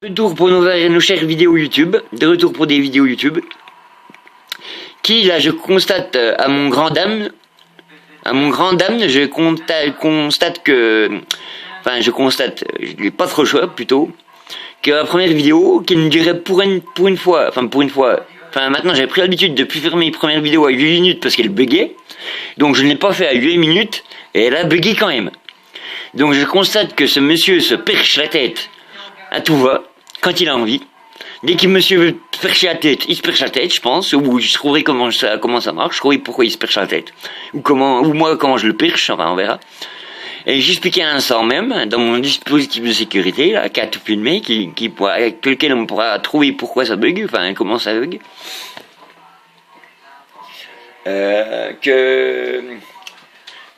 Retour pour nos chères vidéos YouTube, de retour pour des vidéos YouTube, qui là je constate à mon grand dame, je constate que, enfin je n'ai pas trop le choix plutôt, que la première vidéo, qui me durait pour une fois, maintenant j'avais pris l'habitude de plus faire mes premières vidéos à 8 minutes parce qu'elle buguait, donc je ne l'ai pas fait à 8 minutes, et elle a bugué quand même. Donc je constate que ce monsieur se perche la tête à tout va, quand il a envie. Dès que monsieur veut percher la tête, il se perche la tête, je pense, ou je trouverai comment ça marche, je trouverai pourquoi il se perche la tête, ou moi comment je le perche, enfin on verra. Et j'expliquais un instant même, dans mon dispositif de sécurité, là, qui a tout filmé, avec lequel on pourra trouver pourquoi ça bug, enfin comment ça bug. Que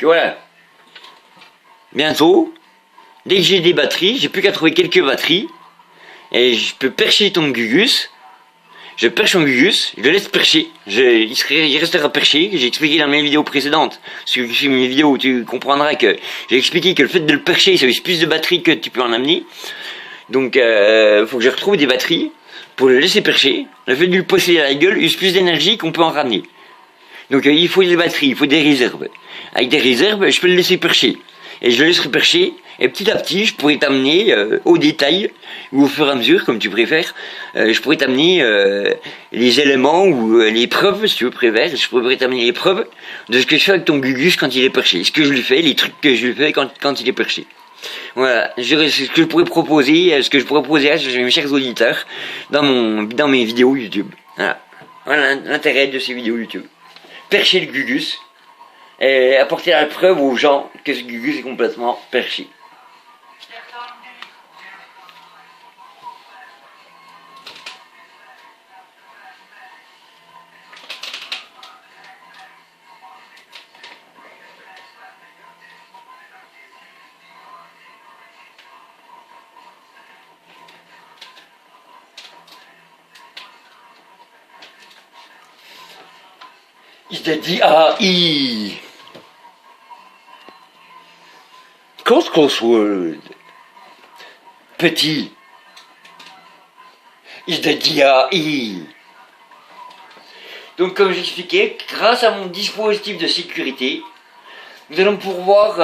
voilà. Bientôt, dès que j'ai des batteries, j'ai plus qu'à trouver quelques batteries, et je peux percher ton Gugus. Je perche ton Gugus, je le laisse percher, il restera perché. J'ai expliqué dans mes vidéos précédentes, sur mes vidéos où tu comprendras que j'ai expliqué que le fait de le percher, ça use plus de batterie que tu peux en amener. Donc faut que je retrouve des batteries pour le laisser percher. Le fait de lui posséder à la gueule use plus d'énergie qu'on peut en ramener. Donc il faut des batteries, il faut des réserves. Avec des réserves, je peux le laisser percher. Et je le laisserai percher, et petit à petit, je pourrais t'amener au détail, ou au fur et à mesure, comme tu préfères, je pourrais t'amener les éléments, ou les preuves, si tu veux préfères, je pourrais t'amener les preuves de ce que je fais avec ton Gugus quand il est perché, ce que je lui fais, les trucs que je lui fais quand il est perché. Voilà, c'est ce que je pourrais proposer, à mes chers auditeurs, dans mes vidéos YouTube. Voilà l'intérêt de ces vidéos YouTube. Percher le Gugus, et apporter la preuve aux gens que ce Gugus est complètement perché. Il t'a dit AI. Crossword. Petit. Il t'a dit AI. Donc comme j'expliquais, grâce à mon dispositif de sécurité, nous allons pouvoir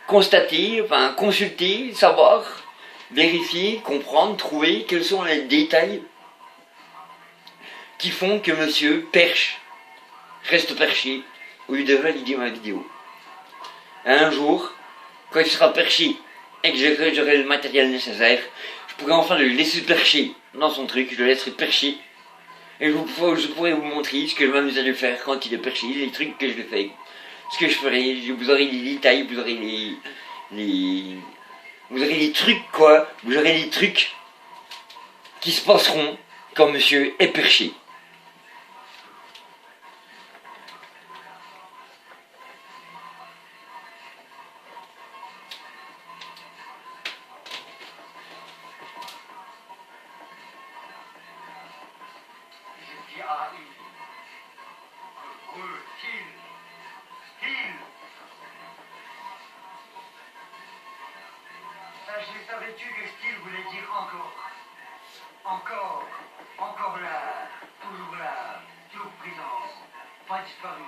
constater, consulter, savoir, vérifier, comprendre, trouver quels sont les détails qui font que monsieur reste perché au lieu de valider ma vidéo. Un jour, quand il sera perché et que j'aurai le matériel nécessaire, je pourrai enfin le laisser percher dans son truc, je le laisserai percher. Et je pourrai vous montrer ce que je m'amuse à lui faire quand il est perché, les trucs que je le fais. Ce que je ferai, vous aurez les détails, vous aurez les trucs quoi, vous aurez les trucs qui se passeront quand monsieur est perché. Savais-tu que style voulait dire encore? Encore là, toujours présent, pas disparu.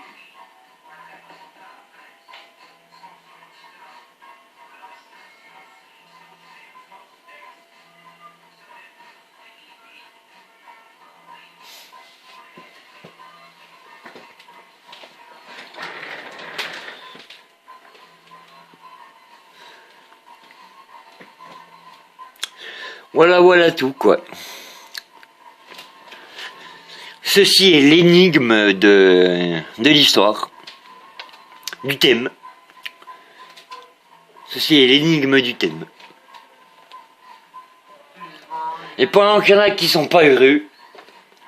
Voilà tout quoi. Ceci est l'énigme de l'histoire, du thème. Ceci est l'énigme du thème. Et pendant qu'il y en a qui sont pas heureux,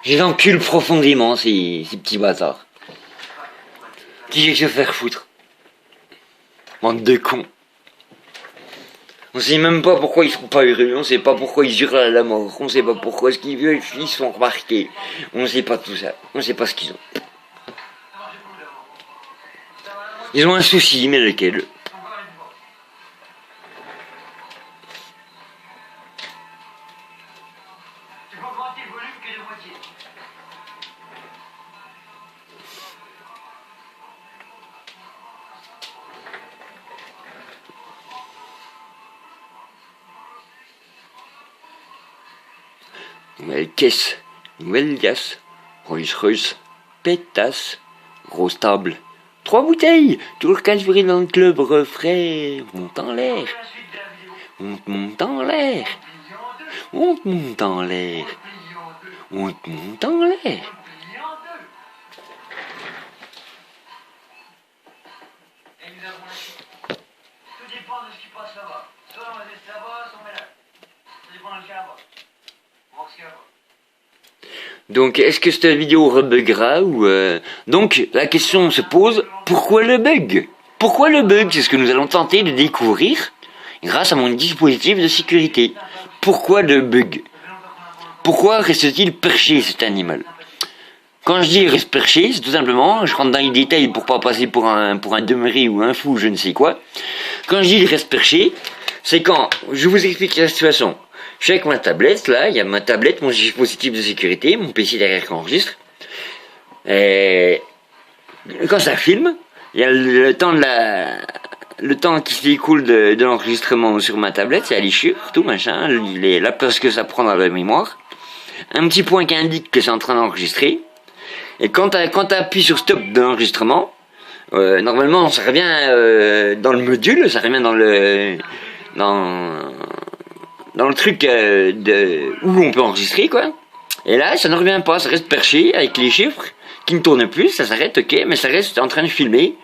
je les encule profondément ces petits bâtards. Qui j'ai que se faire foutre. Bande de cons. On sait même pas pourquoi ils sont pas heureux, on sait pas pourquoi ils hurlent à la mort, on sait pas pourquoi ce qu'ils veulent, ils sont remarqués, on sait pas tout ça, on sait pas ce qu'ils ont. Ils ont un souci, mais lequel? faut augmenter le volume que de moitié. Nouvelle caisse, nouvelle liasse, Rolls-Royce, pétasse, grosse table, 3 bouteilles, toujours calibrées dans le club, refrain, monte en l'air, La suite de la vidéo. on te monte en l'air, Plié en deux. on te monte en l'air, Plié en deux. on te monte en l'air. Plié en deux. Et nous avons la suite. Tout dépend de ce qui passe là-bas. Soit on laisse là-bas, soit on met là. Ça dépend de ce qu'il y a là-bas. On va voir ce qu'il y a là-bas. Donc, est-ce que cette vidéo rebuggera ou Donc, la question se pose, pourquoi le bug? Pourquoi le bug? C'est ce que nous allons tenter de découvrir grâce à mon dispositif de sécurité. Pourquoi le bug? Pourquoi reste-t-il perché, cet animal? Quand je dis reste perché, c'est tout simplement, je rentre dans les détails pour pas passer pour un demeuré ou un fou, je ne sais quoi. Quand je dis reste perché, c'est quand, je vous explique la situation. Je suis avec ma tablette, là, il y a ma tablette, mon dispositif de sécurité, mon PC derrière qui enregistre. Et quand ça filme, il y a le temps qui s'écoule de l'enregistrement sur ma tablette, c'est à l'échure, tout machin, la place que ça prend dans la mémoire. Un petit point qui indique que c'est en train d'enregistrer. Et quand t'appuies sur stop de l'enregistrement, normalement ça revient dans le module, ça revient dans le truc où on peut enregistrer, quoi. Et là, ça ne revient pas, ça reste perché avec les chiffres qui ne tournent plus, ça s'arrête, ok, mais ça reste en train de filmer.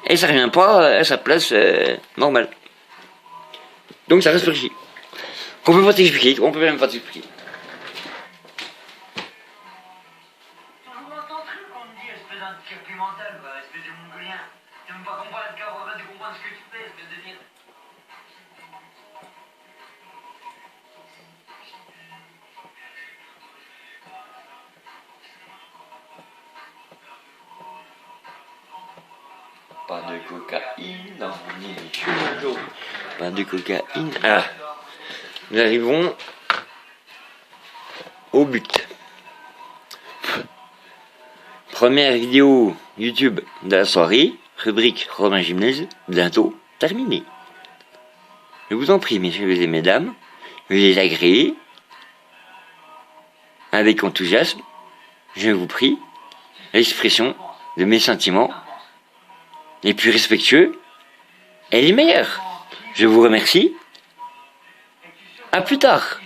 Et ça revient pas à sa place normale. Donc ça reste perché. On peut pas t'expliquer, on peut même pas t'expliquer. Toujours dans ton truc, on me dit, espèce d'handicapé mental, bah, espèce de mongolien. T'as même pas comprendre de comprendre ce que tu fais, espèce de merde. Pas de cocaïne dans mes cheveux. Pas de cocaïne. Ah. Nous arrivons au but. Première vidéo YouTube de la soirée. Rubrique Romain Gymnase. Bientôt terminée. Je vous en prie, messieurs et mesdames. Veuillez agréer. Avec enthousiasme. Je vous prie. L'expression de mes sentiments. Les plus respectueux et les meilleurs. Je vous remercie. À plus tard.